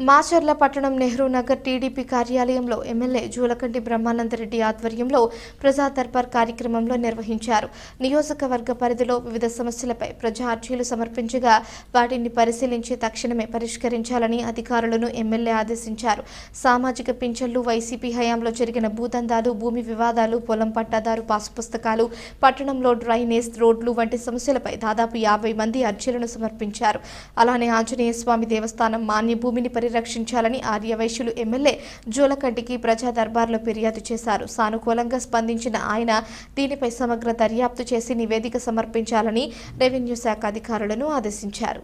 మాచర్ల పట్టణం నెహ్రూ నగర్ టీడీపీ కార్యాలయంలో ఎమ్మెల్యే జూలకంటి బ్రహ్మానందరెడ్డి ఆధ్వర్యంలో ప్రజా దర్బార్ కార్యక్రమంలో నిర్వహించారు. నియోజకవర్గ పరిధిలో వివిధ సమస్యలపై ప్రజా అర్జీలు సమర్పించగా వాటిని పరిశీలించి తక్షణమే పరిష్కరించాలని అధికారులను ఎమ్మెల్యే ఆదేశించారు. సామాజిక పింఛన్లు, వైసీపీ హయాంలో జరిగిన భూదందాలు, భూమి వివాదాలు, పొలం పట్టాదారు పాస్ పుస్తకాలు, పట్టణంలో డ్రైనేజ్, రోడ్లు వంటి సమస్యలపై దాదాపు 50 మంది అర్జీలను సమర్పించారు. అలానే ఆంజనేయ స్వామి దేవస్థానం మాన్య భూమిని రక్షించాలని ఆర్యవైశ్యులు ఎమ్మెల్యే జూలకంటికి ప్రజా దర్బార్లో ఫిర్యాదు చేశారు. సానుకూలంగా స్పందించిన ఆయన దీనిపై సమగ్ర దర్యాప్తు చేసి నివేదిక సమర్పించాలని రెవెన్యూ శాఖ అధికారులను ఆదేశించారు.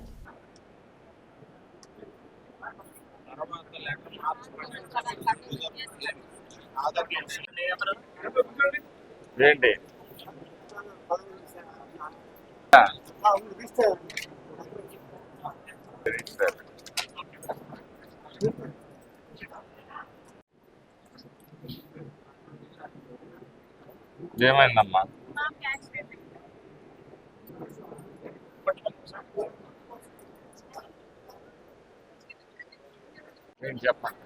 ఏమైందమ్మా? నేను చెప్పండి.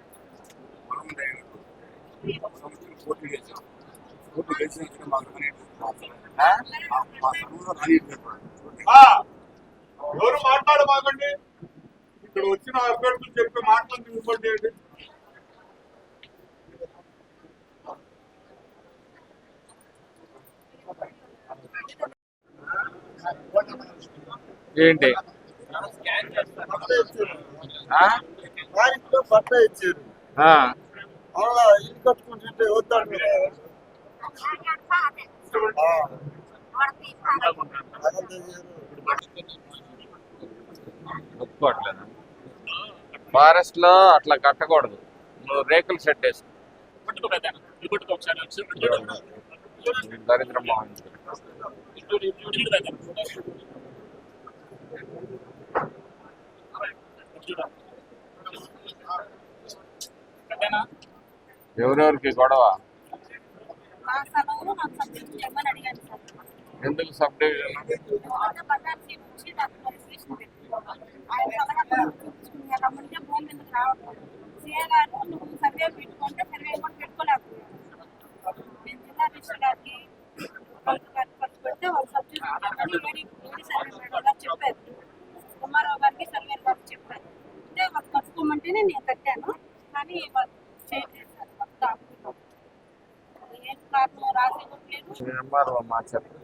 ఎవరు మాట్లాడమాకండి. ఇక్కడ వచ్చిన అభ్యర్థులు చెప్పే మాటలు వినపడేయండి. ఏంటి బట్ట ఇచ్చారు, అలా ఇల్లు కట్టుకుంటుంటే వద్దాడు. ఒప్పుకోవట్లేదు. ఫారెస్ట్ లో అట్లా కట్టకూడదు. నువ్వు రేకుల షెడ్ వేసుకో. దరిద్రం బాగుంది. ఎవరెవరికి గొడవ? ఎందుకు సబ్ డివిజన్? చెప్పారు కుమారావు గారికి, సర్వే గారికి చెప్పారు. అంటే వాళ్ళు కట్టుకోమంటేనే నేను కట్టాను, కానీ వాళ్ళు చేయట్లేదు సార్. ఏ కారణం రాసి చెప్పు.